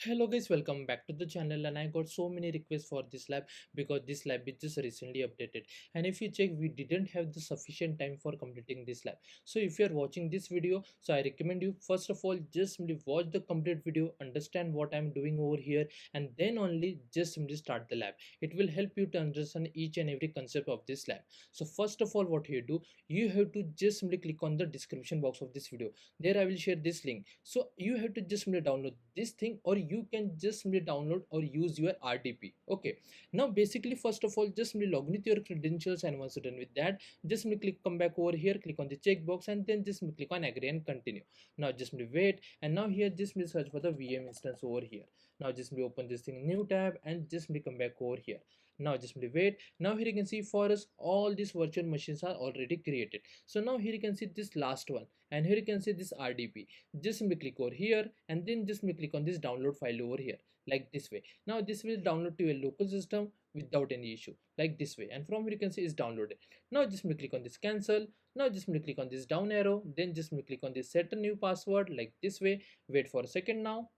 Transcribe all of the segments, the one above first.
Hello guys, welcome back to the channel. And I got so many requests for this lab because this lab is just recently updated, and if you check, we didn't have the sufficient time for completing this lab. So if you are watching this video, so I recommend you first of all just simply watch the complete video, understand what I'm doing over here, and then only just simply start the lab. It will help you to understand each and every concept of this lab. So first of all, what you do, you have to just simply click on the description box of this video. There I will share this link. So you have to just simply download this thing, or you can just simply download or use your RDP. Okay, now basically first of all just simply log in with your credentials, and once you're done with that, just simply click, come back over here, click on the checkbox, and then just simply click on agree and continue. Now just simply wait, and now here just simply search for the VM instance over here. Now just simply open this thing, new tab, and just simply come back over here. Now just simply wait. Now here you can see for us all these virtual machines are already created. So now here you can see this last one, and here you can see this RDP. Just simply click over here, and then just simply click on this download file over here, like this way. Now this will download to your local system without any issue, like this way, and from here you can see it's downloaded. Now just simply click on this cancel. Now just simply click on this down arrow, then just simply click on this set a new password, like this way. Wait for a second. Now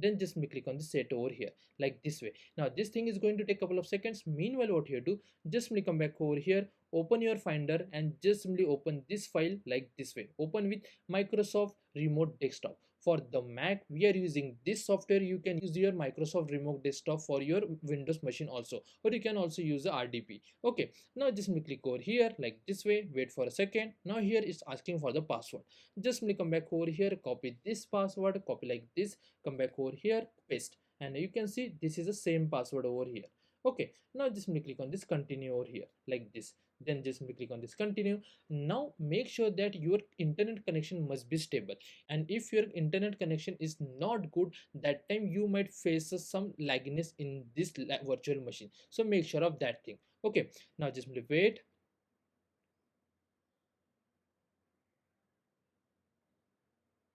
then just click on the set over here, like this way. Now this thing is going to take a couple of seconds. Meanwhile, what you do, just simply come back over here, open your finder, and just simply open this file, like this way. Open with Microsoft Remote Desktop. For the Mac, we are using this software. You can use your Microsoft Remote Desktop for your Windows machine also, or you can also use the RDP. Okay, now just simply click over here, like this way. Wait for a second. Now here it's asking for the password. Just simply come back over here, copy this password, copy like this, come back over here, paste, and you can see this is the same password over here. Okay, now just simply click on this continue over here, like this. Then just simply click on this continue. Now make sure that your internet connection must be stable, and if your internet connection is not good, that time you might face some lagginess in this virtual machine. So make sure of that thing. Okay, now just simply wait.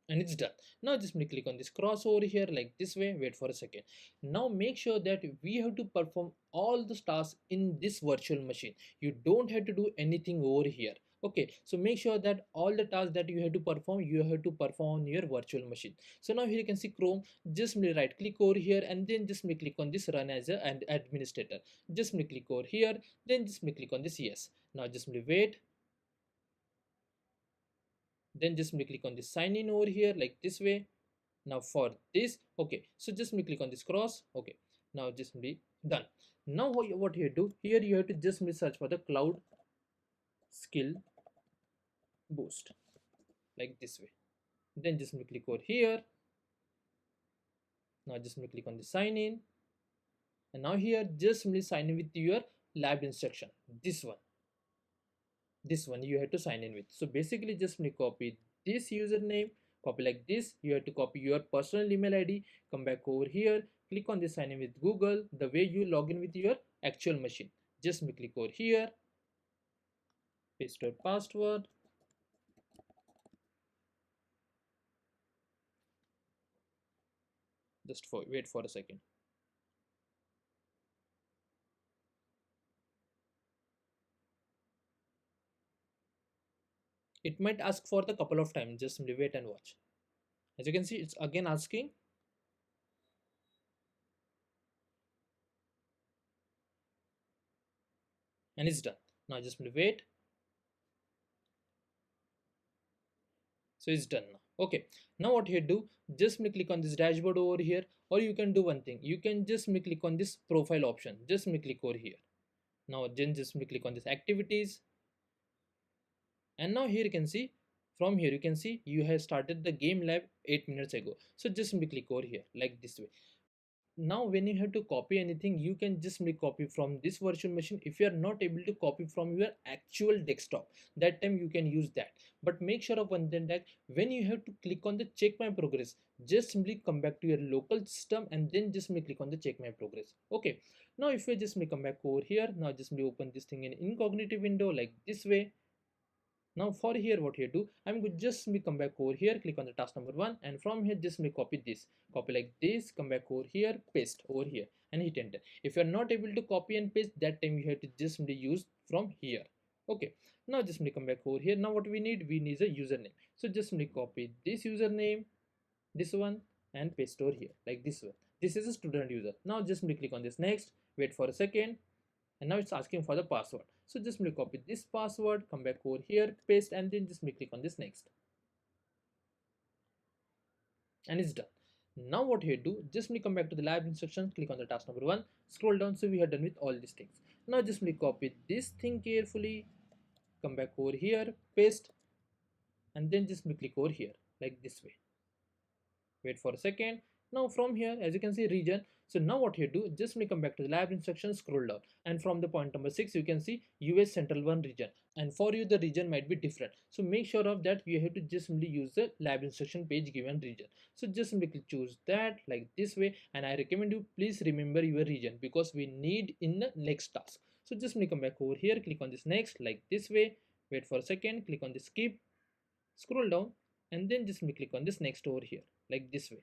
And it's done. Now just click on this cross over here, like this way. Wait for a second. Now make sure that we have to perform all the tasks in this virtual machine. You don't have to do anything over here. Okay, so make sure that all the tasks that you have to perform, you have to perform on your virtual machine. So now here you can see Chrome. Just right click over here, and then just click on this run as an administrator. Just click over here, then just click on this yes. Now just wait. Then just click on this sign in over here, like this way. Now for this, okay, so just click on this cross. Okay, now just be done. Now what you do here, you have to just search for the cloud skill boost, like this way. Then just click over here. Now just click on the sign in, and now here just sign in with your lab instruction. This one you have to sign in with. So basically just copy this username, copy like this. You have to copy your personal email ID, come back over here, click on this sign in with Google, the way you log in with your actual machine. Just click over here, paste your password, just wait for a second. It might ask for the couple of times. Just wait and watch. As you can see, it's again asking. And it's done. Now just wait. So it's done now. Okay, now what you do, just click on this dashboard over here, or you can do one thing. You can just click on this profile option. Just click over here. Now then just click on this activities, and now here you can see, from here you can see you have started the game lab 8 minutes ago. So just click over here, like this way. Now when you have to copy anything, you can just copy from this virtual machine. If you are not able to copy from your actual desktop, that time you can use that. But make sure of one thing, that when you have to click on the check my progress, just simply come back to your local system, and then just click on the check my progress. Okay, now if you just come back over here, now just open this thing in incognito window, like this way. Now for here what you do, I'm going to just come back over here, click on the task number 1, and from here just copy this, copy like this, come back over here, paste over here, and hit enter. If you're not able to copy and paste, that time you have to just use from here. Okay, now just come back over here. Now what we need a username. So just copy this username, this one, and paste over here like this way. This is a student user. Now just simply click on this next, wait for a second, and now it's asking for the password. So just simply copy this password, come back over here, paste, and then just simply click on this next, and it's done. Now what you do, just simply come back to the lab instructions, click on the task number 1, scroll down. So we have done with all these things. Now just simply copy this thing carefully, come back over here, paste, and then just simply click over here like this way, wait for a second. Now from here, as you can see, region. So now what you do, just simply come back to the lab instructions, scroll down, and from the point number 6 you can see US Central 1 region, and for you the region might be different. So make sure of that, you have to just simply use the lab instruction page given region. So just simply choose that like this way, and I recommend you please remember your region because we need in the next task. So just simply come back over here, click on this next like this way, wait for a second, click on this skip, scroll down, and then just simply click on this next over here like this way,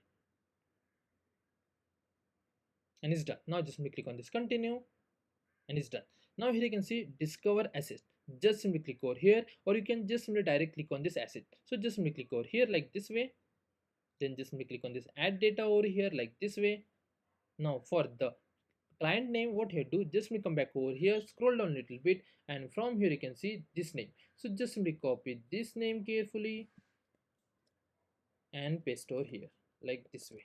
and it's done. Now just simply click on this continue, and it's done. Now here you can see discover asset. Just simply click over here, or you can just simply direct click on this asset. So just simply click over here like this way, then just simply click on this add data over here like this way. Now for the client name, what you do, just simply come back over here, scroll down a little bit, and from here you can see this name. So just simply copy this name carefully and paste over here like this way.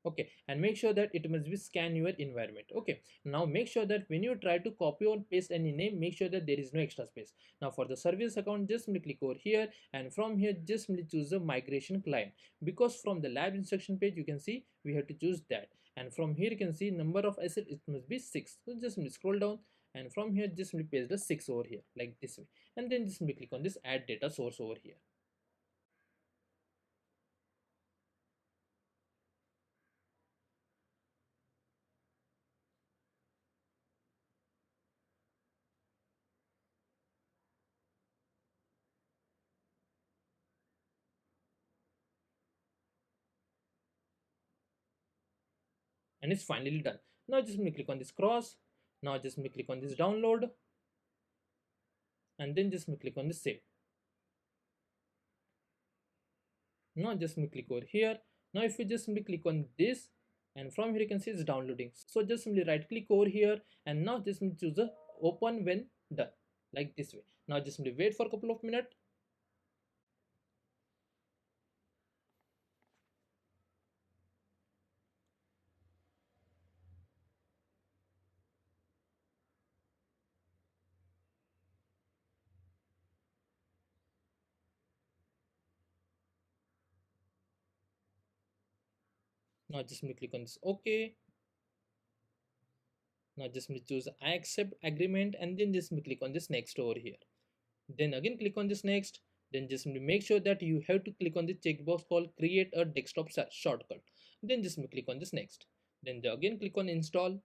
Okay, and make sure that it must be scan your environment. Okay, now make sure that when you try to copy or paste any name, make sure that there is no extra space. Now for the service account, just simply click over here, and from here just simply choose the migration client, because from the lab instruction page you can see we have to choose that, and from here you can see number of assets, it must be 6. So just simply scroll down, and from here just simply paste the 6 over here like this way, and then just simply click on this add data source over here. And it's finally done. Now just simply click on this cross. Now just simply click on this download, and then just click on the save. Now just click over here. Now if you just simply click on this, and from here you can see it's downloading. So just simply right click over here, and now just choose the open when done like this way. Now just simply wait for a couple of minutes. Now just simply click on this OK. Now just simply choose I accept agreement, and then just simply click on this next over here. Then again click on this next. Then just simply make sure that you have to click on the checkbox called create a desktop shortcut. Then just simply click on this next. Then again click on install.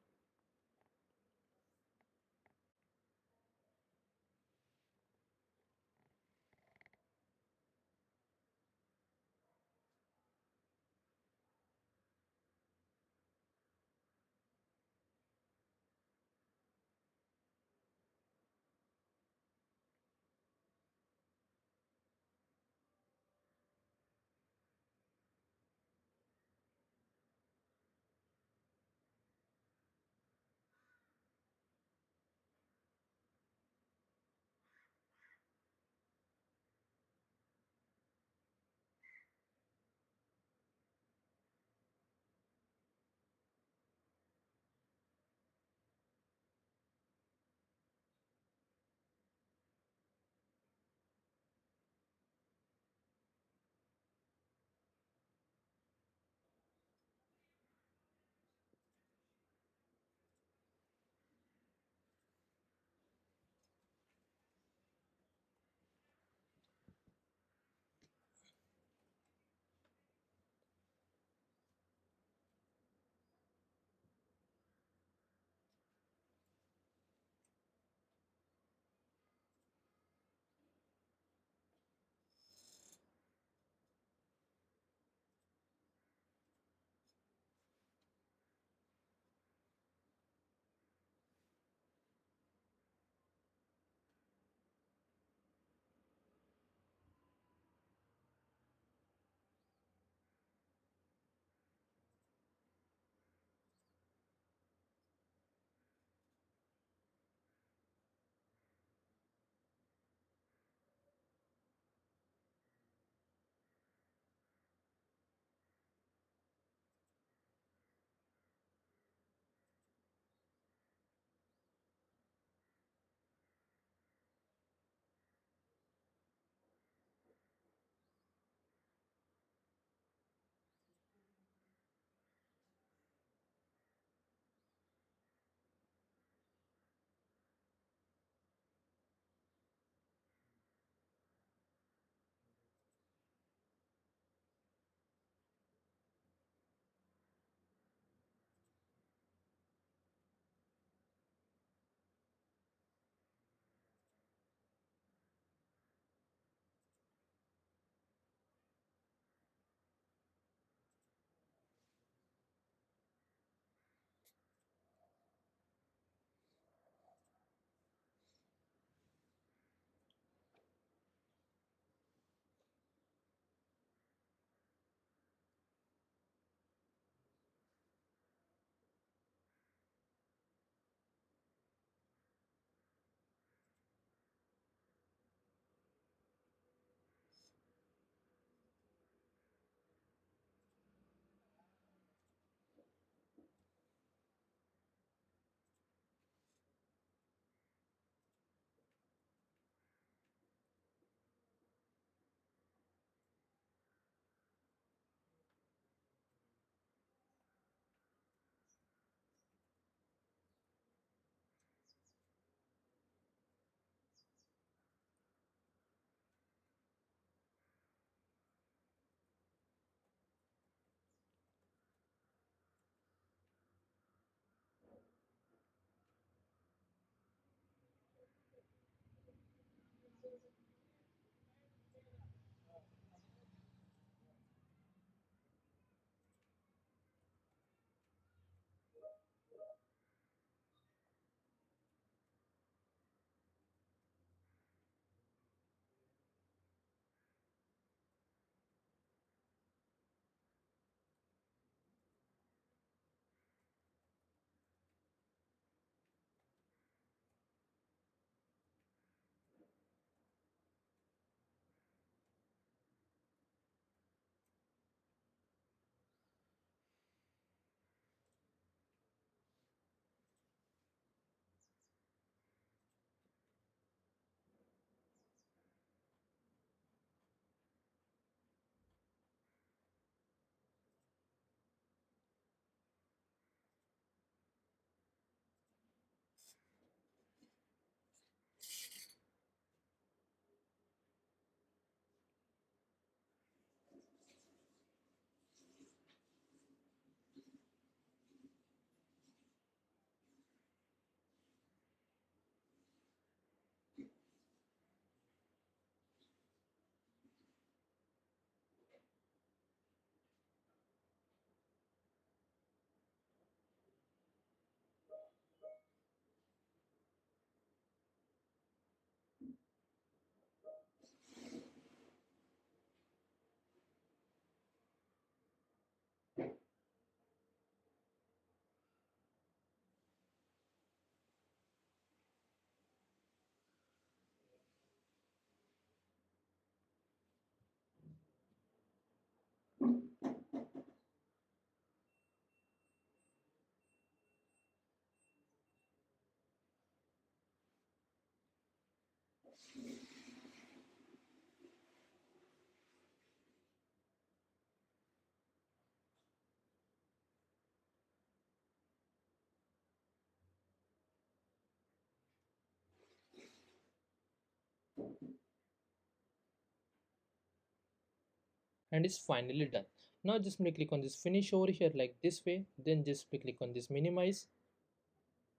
and it's finally done. Now just click on this finish over here like this way, then just click on this minimize,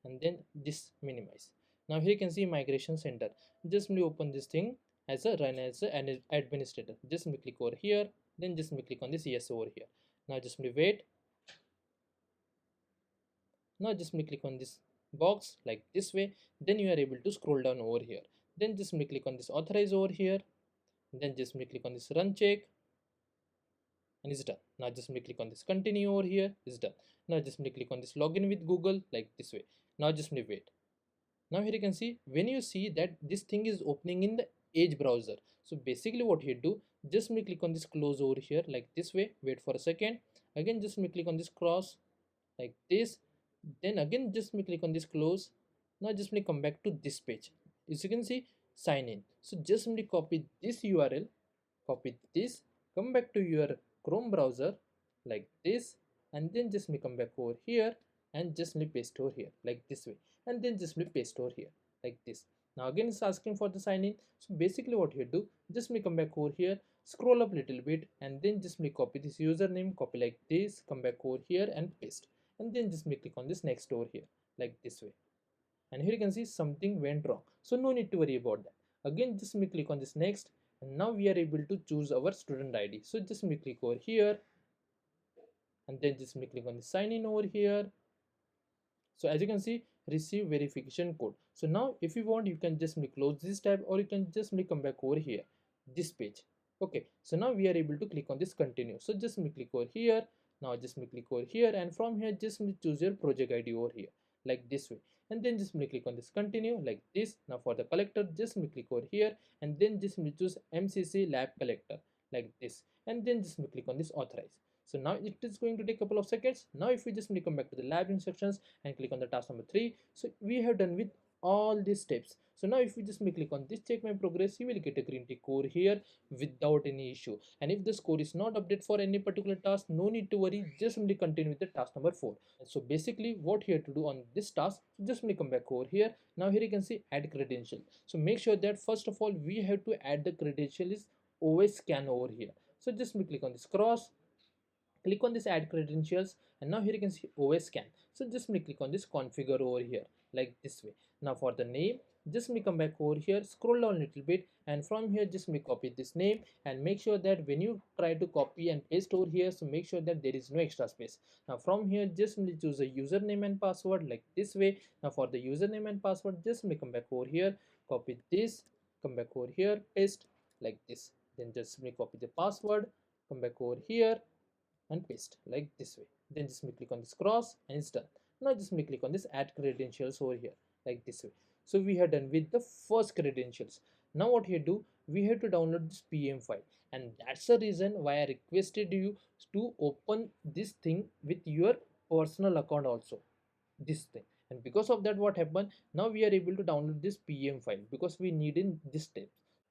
and then this minimize. Now here you can see migration center. Just open this thing as a run as an administrator. Just click over here, then just click on this yes over here. Now just wait. Now just click on this box like this way, then you are able to scroll down over here, then just click on this authorize over here, then just click on this run check, and it's done. Now just click on this continue over here, it's done. Now just click on this login with Google like this way. Now just wait. Now here you can see, when you see that this thing is opening in the Edge browser, so basically what you do, just click on this close over here like this way, wait for a second, again just click on this cross like this, then again just click on this close. Now just come back to this page, as you can see sign in. So just copy this URL, copy this, come back to your Chrome browser like this, and then just come back over here and just paste over here like this way, and then just paste over here like this. Now again it's asking for the sign in. So basically what you do, just come back over here, scroll up little bit, and then just copy this username, copy like this, come back over here and paste, and then just click on this next over here like this way. And here you can see something went wrong, so no need to worry about that. Again just click on this next, and now we are able to choose our student ID. So just click over here, and then just click on the sign in over here. So as you can see, receive verification code. So now if you want, you can just close this tab, or you can just come back over here this page. Okay, so now we are able to click on this continue. So just click over here. Now just click over here, and from here just choose your project ID over here like this way, and then just click on this continue like this. Now for the collector, just click over here, and then just choose MCC lab collector like this, and then just click on this authorize. So now it is going to take a couple of seconds. Now if we just come back to the lab instructions and click on the task number 3, so we have done with all these steps. So now if we just click on this check my progress, you will get a green tick over here without any issue. And if the score is not updated for any particular task, no need to worry, just simply continue with the task number 4. So basically what you have to do on this task, just come back over here. Now here you can see add credential. So make sure that first of all we have to add the credential is always scan over here. So just click on this cross, click on this add credentials, and now here you can see OS scan. So just click on this configure over here like this way. Now for the name, just come back over here, scroll down a little bit, and from here just copy this name, and make sure that when you try to copy and paste over here, so make sure that there is no extra space. Now from here just choose a username and password like this way. Now for the username and password, just come back over here, copy this, come back over here, paste like this, then just copy the password, come back over here and paste like this way. Then just click on this cross, and it's done. Now just click on this add credentials over here like this way. So we have done with the first credentials. Now what you do, we have to download this PM file, and that's the reason why I requested you to open this thing with your personal account also, this thing. And because of that, what happened, now we are able to download this PM file because we need in this step.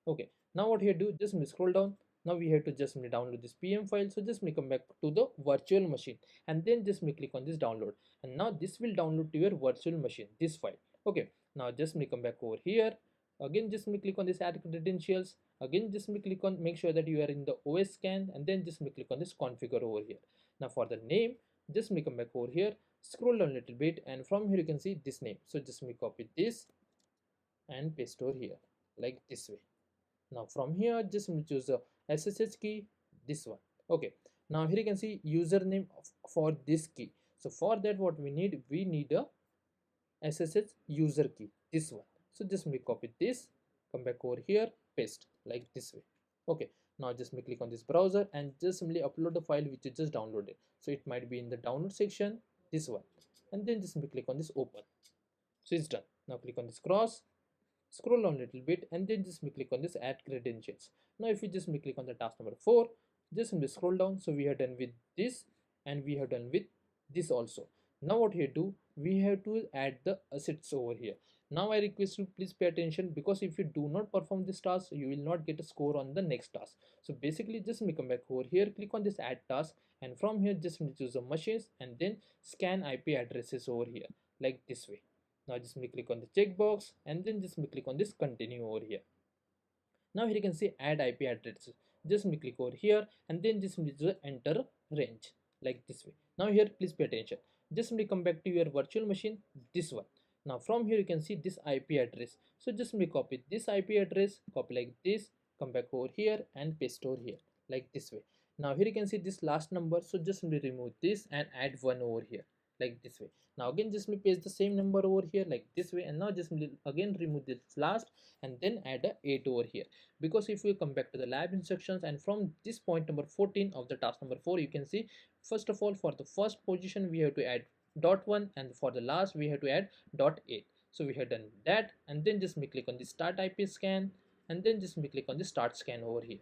Okay, now what here do, just scroll down. Now we have to just download this PM file. So just come back to the virtual machine, and then just click on this download, and now this will download to your virtual machine this file. Okay, now just come back over here, again just click on this add credentials, again just click on, make sure that you are in the OS scan, and then just click on this configure over here. Now for the name, just come back over here, scroll down a little bit, and from here you can see this name. So just copy this and paste over here like this way. Now from here just choose the SSH key, this one. Okay, now here you can see username for this key. So for that what we need a SSH user key, this one. So just copy this, come back over here, paste like this way. Okay, now just click on this browser and just simply upload the file which you just downloaded. So it might be in the download section, this one, and then just click on this open. So it's done. Now click on this cross, scroll down a little bit, and then just click on this add credentials. Now if you just click on the task number 4, Just simply scroll down. So we have done with this and we have done with this also. Now what here do, we have to add the assets over here. Now I request you please pay attention, because if you do not perform this task you will not get a score on the next task. So basically just me come back over here, click on this add task, and from here just me choose the machines and then scan IP addresses over here like this way. Now just me click on the checkbox and then just me click on this continue over here. Now here you can see add IP addresses. Just me click over here and then just me just enter range like this way. Now here please pay attention. Just me come back to your virtual machine, this one. Now from here you can see this IP address. So just me copy this IP address, copy like this, come back over here and paste over here like this way. Now here you can see this last number. So just me remove this and add one over here like this way. Now again just me paste the same number over here like this way, and now just me again remove this last and then add a 8 over here. Because if we come back to the lab instructions, and from this point number 14 of the task number 4, you can see first of all for the first position we have to add dot 1, and for the last we have to add dot 8. So we have done that, and then just me click on the start IP scan, and then just me click on the start scan over here.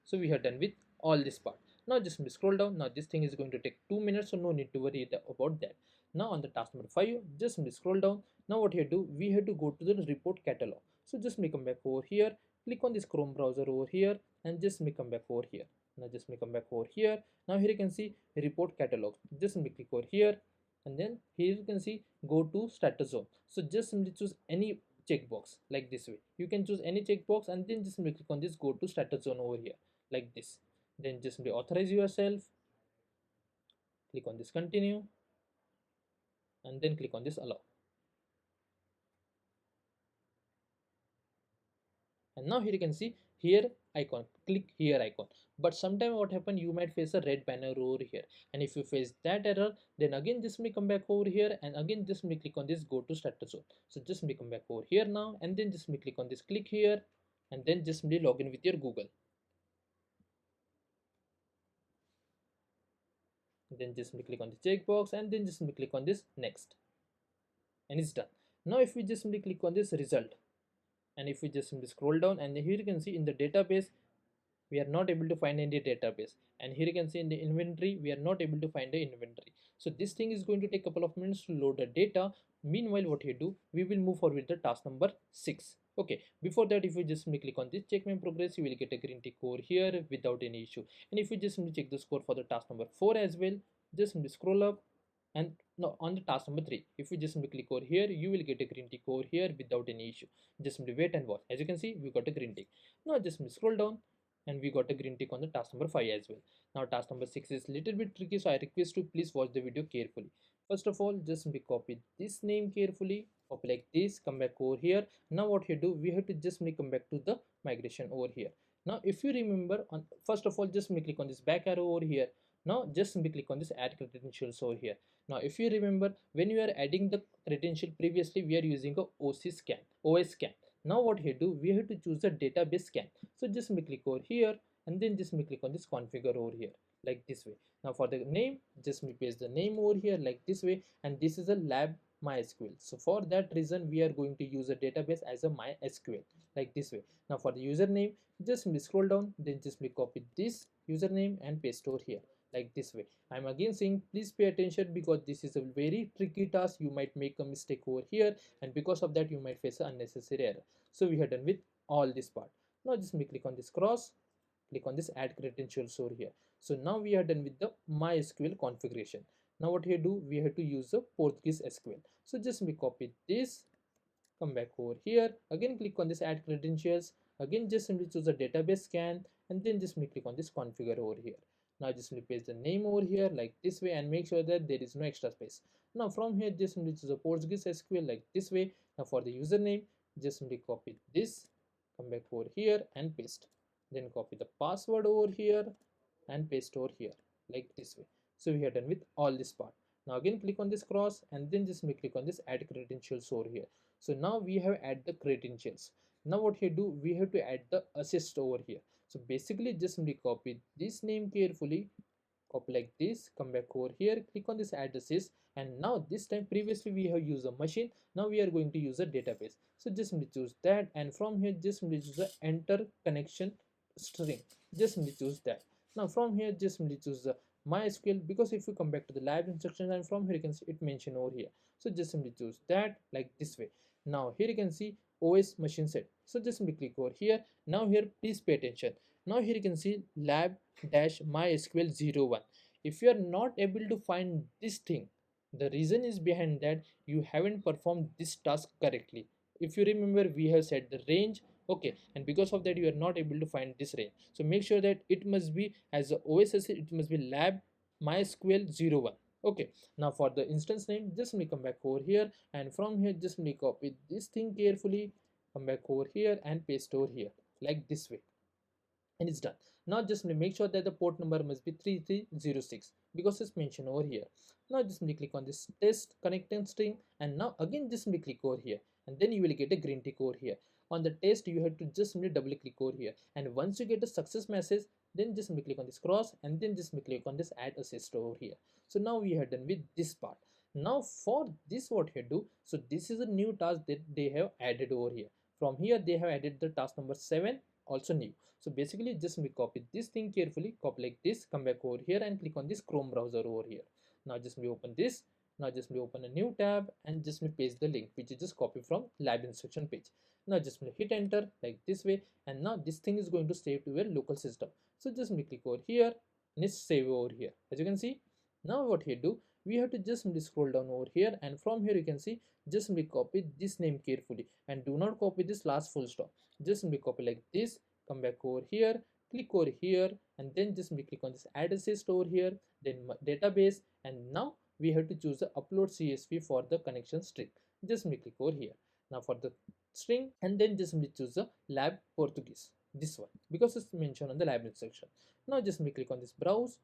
So we have done with all this part. Now just scroll down. Now this thing is going to take 2 minutes, so no need to worry about that. Now on the task number 5, just scroll down. Now what here do, we have to go to the report catalog. So just me come back over here, click on this Chrome browser over here, and just me come back over here. Now just me come back over here. Now here you can see report catalog. Just me click over here, and then here you can see go to status zone. So just simply choose any checkbox like this way. You can choose any checkbox and then just simply click on this go to status zone over here like this. Then just simply authorize yourself, click on this continue, and then click on this allow. And now here you can see here icon, click here icon. But sometime what happen, you might face a red banner over here, and if you face that error, then again just me come back over here and again just me click on this go to status zone. So just me come back over here now, and then just me click on this click here, and then just simply log in with your Google. Then just click on the checkbox and then just click on this next, and it's done. Now if we just simply click on this result, and if we just simply scroll down, and here you can see in the database we are not able to find any database, and here you can see in the inventory we are not able to find the inventory. So this thing is going to take a couple of minutes to load the data. Meanwhile what you do, we will move forward with the task number 6. Okay, before that, if you just click on this check my progress, you will get a green tick over here without any issue. And if you just check the score for the task number 4 as well, just scroll up, and now on the task number 3, if you just click over here, you will get a green tick over here without any issue. Just wait and watch. As you can see, we got a green tick. Now just scroll down, and we got a green tick on the task number 5 as well. Now task number 6 is little bit tricky, so I request you please watch the video carefully. First of all, just copy this name carefully, copy like this, come back over here. Now what you do, we have to just come back to the migration over here. Now if you remember, on first of all just click on this back arrow over here. Now just click on this add credentials over here. Now if you remember, when you are adding the credential previously, we are using a OS scan. Now what you do, we have to choose the database scan. So just click over here, and then just click on this configure over here like this way. Now for the name, just paste the name over here like this way, and this is a lab MySQL. So for that reason, we are going to use a database as a MySQL like this way. Now for the username, just scroll down, then just copy this username and paste over here like this way. I'm again saying please pay attention, because this is a very tricky task. You might make a mistake over here, and because of that you might face an unnecessary error. So we are done with all this part. Now just click on this cross, click on this add credentials over here. So now we are done with the MySQL configuration. Now what we do, we have to use the Portuguese SQL. So just copy this, come back over here, again click on this add credentials, again just simply choose the database scan, and then just click on this configure over here. Now just paste the name over here like this way, and make sure that there is no extra space. Now from here just simply choose a Portuguese SQL like this way. Now for the username, just simply copy this, come back over here and paste, then copy the password over here and paste over here like this way. So we are done with all this part. Now again click on this cross, and then just click on this add credentials over here. So now we have add the credentials. Now what you do, we have to add the assist over here. So basically just simply copy this name carefully, copy like this, come back over here, click on this add assist, and now this time previously we have used a machine, now we are going to use a database. So just simply choose that, and from here just simply choose the enter connection string, just simply choose that. Now from here just simply choose the MySQL, because if you come back to the lab instructions, and from here you can see it mentioned over here, so just simply choose that like this way. Now here you can see OS machine set, so just simply click over here. Now here please pay attention. Now here you can see lab dash mysql 01. If you are not able to find this thing, the reason is behind that you haven't performed this task correctly. If you remember, we have set the range, okay, and because of that you are not able to find this range. So make sure that it must be as a OSS, it must be lab mysql 01. Okay, now for the instance name, just me come back over here, and from here just me copy this thing carefully, come back over here and paste over here like this way, and it's done. Now just make sure that the port number must be 3306 because it's mentioned over here. Now just click on this test connecting string, and now again just click over here, and then you will get a green tick over here. On the test you have to just double click over here, and once you get a success message, then just click on this cross, and then just click on this add assist over here. So now we are done with this part. Now for this, what you do, so this is a new task that they have added over here. From here they have added the task number 7, also new. So basically just me copy this thing carefully, copy like this, come back over here and click on this Chrome browser over here. Now just me open this. Now just me open a new tab and just me paste the link which you just copy from lab instruction page. Now just me hit enter like this way, and now this thing is going to save to your local system. So just me click over here and it's save over here. As you can see, now what here do, we have to just simply scroll down over here, and from here you can see just simply copy this name carefully, and do not copy this last full stop. Just simply copy like this, come back over here, click over here, and then just click on this add assist over here, then database, and now we have to choose the upload CSV for the connection string. Just click over here. Now for the string, and then just choose the lab Portuguese, this one, because it's mentioned on the lab instruction. Now just click on this browse,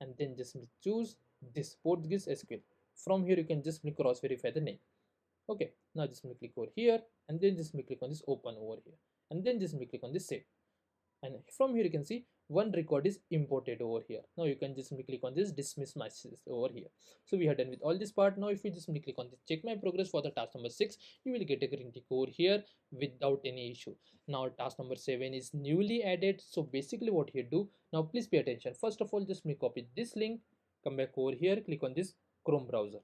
and then just choose this Portuguese SQL. From here you can just cross verify the name. Okay, now just click over here, and then just click on this open over here, and then just click on this save. And from here you can see one record is imported over here. Now you can just click on this dismiss message over here. So we are done with all this part. Now if you just click on this check my progress for the task number 6, you will get a green tick over here without any issue. Now task number 7 is newly added. So basically what you do, now please pay attention. First of all, just copy this link, come back over here, click on this Chrome browser,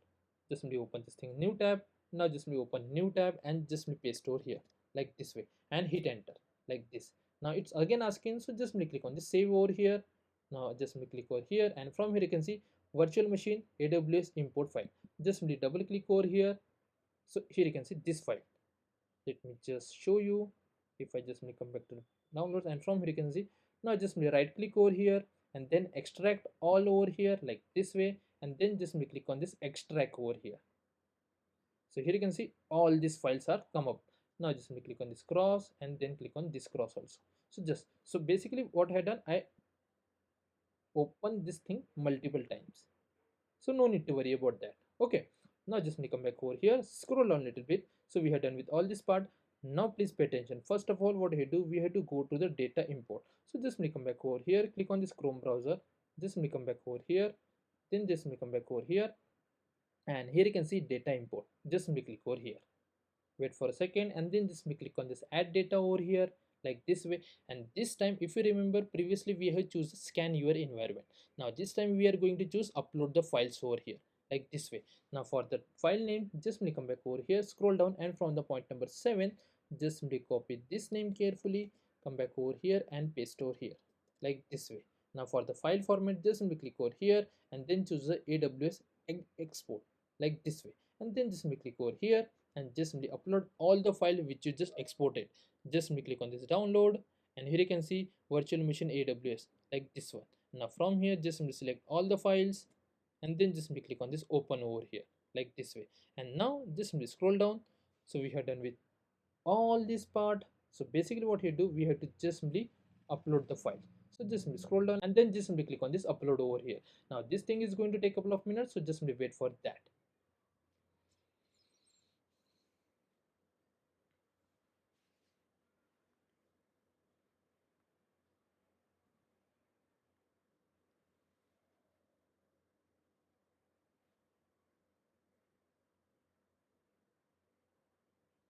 just open this thing, new tab. Now just open new tab and just paste over here like this way and hit enter like this. Now it's again asking, so just click on this save over here. Now just click over here, and from here you can see virtual machine AWS import file. Just double click over here. So here you can see this file. Let me just show you. If I just come back to the downloads, and from here you can see, now just right click over here and then extract all over here like this way, and then just click on this extract over here. So here you can see all these files are come up. Now just click on this cross and then click on this cross also. So basically what I had done, I open this thing multiple times, so no need to worry about that. Okay, now just come back over here, scroll down a little bit. So we have done with all this part. Now please pay attention. First of all, what we do, we have to go to the data import. So just come back over here, click on this Chrome browser, just come back over here, then just come back over here, and here you can see data import. Just click over here, wait for a second, and then just click on this add data over here like this way. And this time, if you remember, previously we have choose scan your environment. Now this time we are going to choose upload the files over here like this way. Now for the file name, just come back over here, scroll down, and from the point number 7, just copy this name carefully, come back over here and paste over here like this way. Now for the file format, just click over here and then choose the AWS export like this way, and then just click over here and just simply upload all the file which you just exported. Just simply click on this download, and here you can see virtual machine AWS like this one. Now from here just simply select all the files, and then just simply click on this open over here like this way. And now just simply scroll down. So we have done with all this part. So basically what you do, we have to just simply upload the file. So just simply scroll down and then just simply click on this upload over here. Now this thing is going to take a couple of minutes, so just simply wait for that.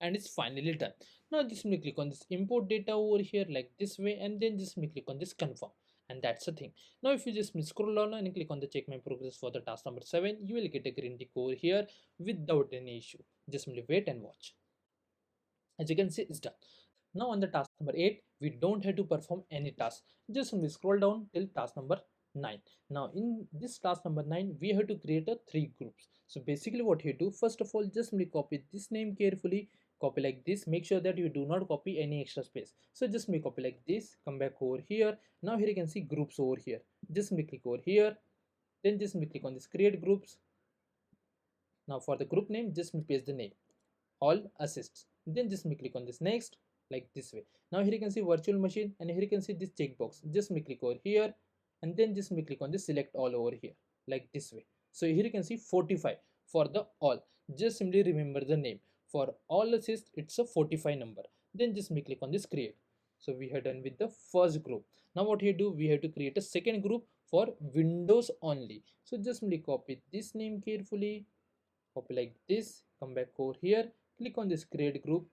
And it's finally done. Now just click on this import data over here like this way, and then just click on this confirm. And that's the thing. Now if you just scroll down and click on the check my progress for the task number 7, you will get a green tick over here without any issue. Just simply wait and watch. As you can see, it's done. Now on the task number 8, we don't have to perform any task. Just simply scroll down till task number 9. Now in this task number 9, we have to create a 3 groups. So basically what you do, first of all, just simply copy this name carefully, copy like this. Make sure that you do not copy any extra space. So just simply copy like this, come back over here. Now here you can see groups over here. Just simply click over here. Then just simply click on this create groups. Now for the group name, just simply paste the name all assists. Then just click on this next, like this way. Now here you can see virtual machine, and here you can see this checkbox. Just click over here, and then just click on this select all over here, like this way. So here you can see 45 for the all. Just simply remember the name. For all assists, it's a 45 number. Then just click on this create. So we are done with the first group. Now what you do, we have to create a second group for Windows only. So just simply copy this name carefully, copy like this, come back over here, click on this create group,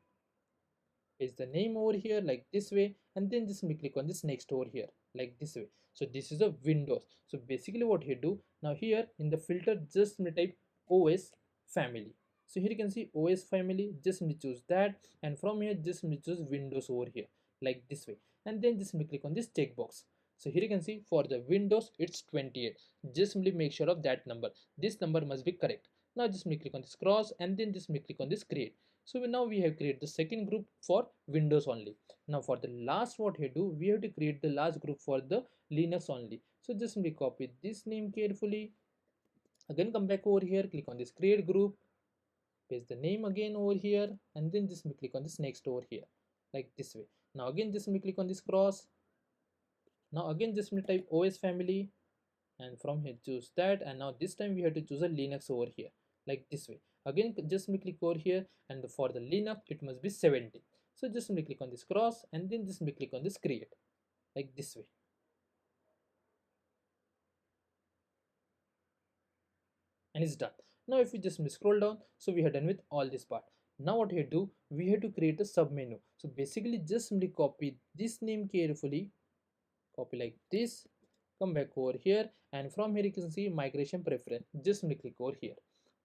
paste the name over here like this way, and then just click on this next over here like this way. So this is a Windows. So basically what you do, now here in the filter, just type OS family. So here you can see OS family, just choose that, and from here just choose Windows over here like this way, and then just click on this checkbox. So here you can see for the Windows it's 28. Just simply make sure of that number. This number must be correct. Now just click on this cross, and then just click on this create. So now we have created the second group for Windows only. Now for the last, what we do, we have to create the last group for the Linux only. So just simply copy this name carefully. Again come back over here, click on this create group, paste the name again over here, and then just click on this next over here like this way. Now again just click on this cross. Now again just type OS family, and from here choose that, and now this time we have to choose a Linux over here like this way. Again just click over here, and for the Linux it must be 70. So just click on this cross, and then just click on this create like this way, and it's done. Now if we just scroll down, so we are done with all this part. Now what we do, we have to create a sub menu. So basically just simply copy this name carefully, copy like this, come back over here, and from here you can see migration preference. Just click over here,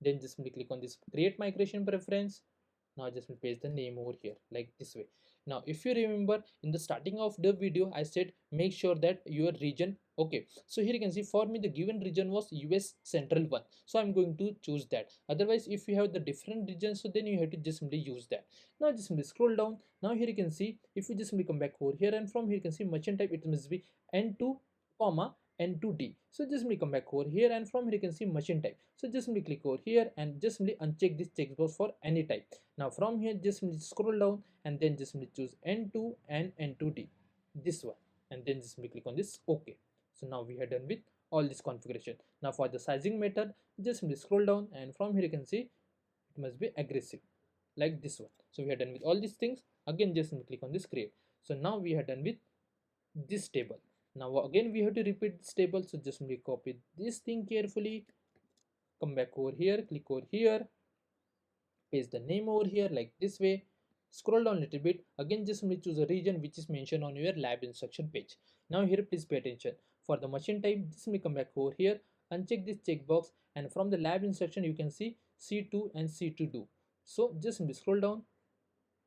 then just click on this create migration preference. Now just paste the name over here like this way. Now if you remember, in the starting of the video I said make sure that your region, okay, so here you can see for me the given region was US Central 1, so I'm going to choose that. Otherwise if you have the different regions, so then you have to just simply use that. Now just simply scroll down. Now here you can see, if you just simply come back over here, and from here you can see merchant type, it must be N2 comma N2D. So just simply come back over here, and from here you can see machine type. So just simply click over here and just simply uncheck this checkbox for any type. Now from here just simply scroll down, and then just simply choose N2 and N2D, this one, and then just simply click on this OK. So now we are done with all this configuration. Now for the sizing method, just simply scroll down, and from here you can see it must be aggressive like this one. So we are done with all these things. Again just simply click on this create. So now we are done with this table. Now again we have to repeat this table. So just simply copy this thing carefully, come back over here, click over here, paste the name over here like this way, scroll down a little bit, again just simply choose a region which is mentioned on your lab instruction page. Now here please pay attention, for the machine type just simply come back over here, uncheck this checkbox, and from the lab instruction you can see C2 and C2 do. So just simply scroll down,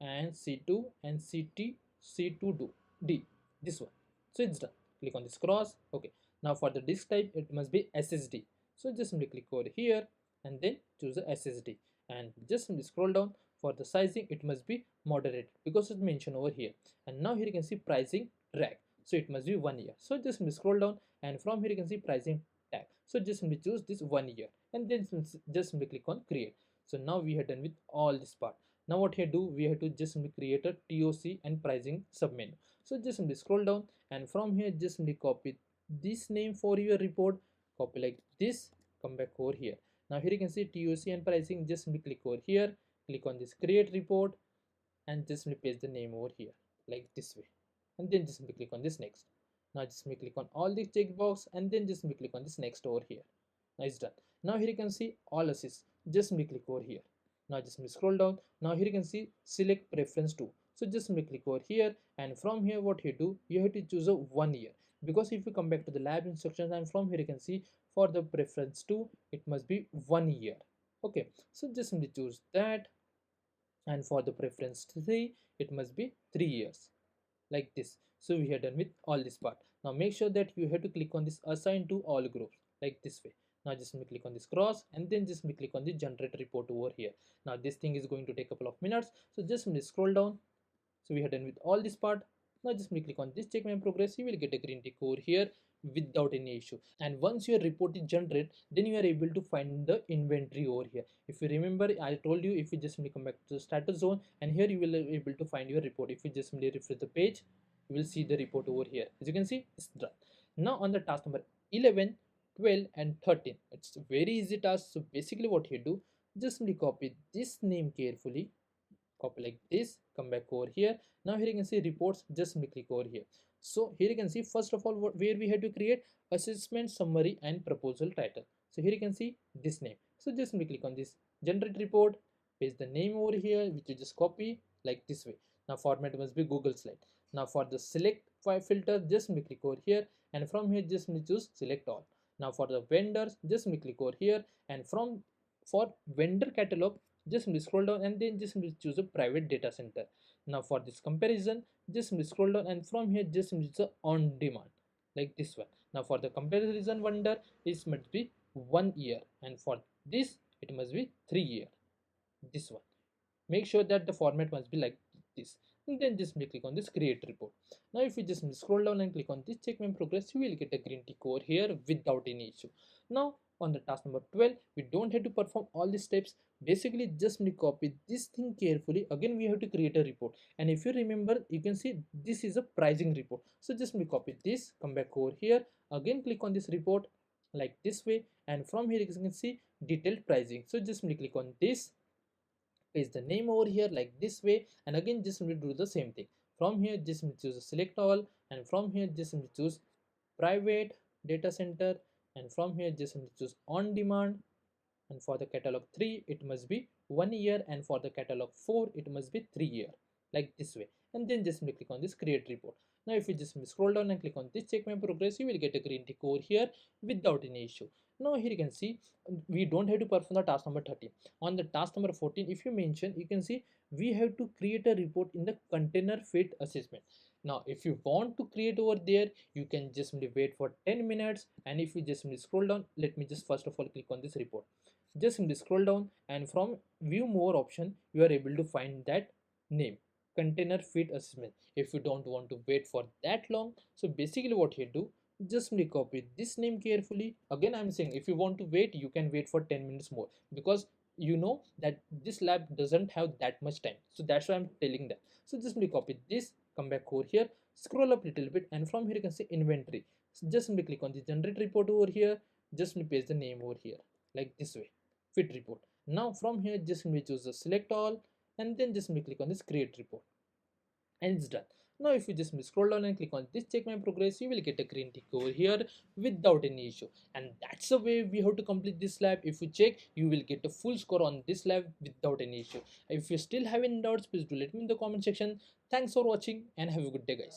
and C2 and CT C2 do D, this one. So it's done. Click on this cross. Okay, now for the disk type it must be SSD. So just simply click over here, and then choose the SSD, and just simply scroll down. For the sizing it must be moderate because it's mentioned over here. And now here you can see pricing drag, so it must be 1 year. So just simply scroll down, and from here you can see pricing tag. So just simply choose this 1 year, and then just simply click on create. So now we are done with all this part. Now what we do, we have to just simply create a TOC and pricing submenu. So just simply scroll down, and from here just simply copy this name for your report, copy like this, come back over here. Now here you can see TOC and pricing, just simply click over here, click on this create report, and just simply paste the name over here like this way, and then just simply click on this next. Now just simply click on all the checkbox, and then just simply click on this next over here. Now it's done. Now here you can see all assists, just simply click over here. Now just scroll down. Now here you can see select preference to. So just click over here, and from here what you do, you have to choose a 1 year. because if you come back to the lab instructions, and from here you can see for the preference 2 it must be 1 year. Okay, so just simply choose that, and for the preference 3 it must be 3 years, like this. So we are done with all this part. Now make sure that you have to click on this assign to all groups, like this way. Now just click on this cross, and then just click on the generate report over here. Now this thing is going to take a couple of minutes, so just scroll down. So we are done with all this part. Now just click on this check my progress. You will get a green tick over here without any issue. And once your report is generated, then you are able to find the inventory over here. If you remember, I told you, if you just come back to the status zone, and here you will be able to find your report. If you just refresh the page, you will see the report over here. As you can see, it's done. Now on the task number 11, 12 and 13, it's a very easy task. So basically what you do, just copy this name carefully, copy like this, come back over here. Now here you can see reports, just click over here. So here you can see first of all where we had to create assessment summary and proposal title. So here you can see this name, so just click on this generate report, paste the name over here, which you just copy like this way. Now format must be Google slide. Now for the select file filter, just click over here, and from here just choose select all. Now for the vendors, just click over here, and from for vendor catalog, just scroll down, and then just choose a private data center. Now for this comparison, just scroll down, and from here just choose a on demand, like this one. Now for the comparison vendor, it must be 1 year, and for this it must be 3 year, this one. Make sure that the format must be like this, and then just click on this create report. Now if you just scroll down and click on this check my progress, you will get a green tick over here without any issue. Now on the task number 12, we don't have to perform all these steps. Basically just copy this thing carefully. Again we have to create a report, and if you remember, you can see this is a pricing report. So just copy this, come back over here, again click on this report like this way, and from here you can see detailed pricing. So just click on this, paste the name over here like this way, and again just do the same thing. From here just choose select all, and from here just choose private data center, and from here just choose on demand, and for the catalog 3 it must be 1 year, and for the catalog 4 it must be 3 year, like this way. And then just click on this create report. Now if you just scroll down and click on this check my progress, you will get a green tick over here without any issue. Now here you can see we don't have to perform the task number 13. On the task number 14, if you mention, you can see we have to create a report in the container fit assessment. Now if you want to create over there, you can just wait for 10 minutes, and if you just scroll down, let me just first of all click on this report. Just scroll down, and from view more option you are able to find that name, container fit assessment. If you don't want to wait for that long, so basically what you do, just copy this name carefully. Again I'm saying, if you want to wait, you can wait for 10 minutes more, because you know that this lab doesn't have that much time, so that's why I'm telling that. So just copy this, come back over here, scroll up a little bit, and from here you can see inventory. So just click on the generate report over here, just paste the name over here like this way, fit report. Now from here just choose the select all, and then just click on this create report, and it's done. Now if you just scroll down and click on this check my progress, you will get a green tick over here without any issue. And that's the way we have to complete this lab. If you check, you will get a full score on this lab without any issue. If you still have any doubts, please do let me in the comment section. Thanks for watching, and have a good day guys.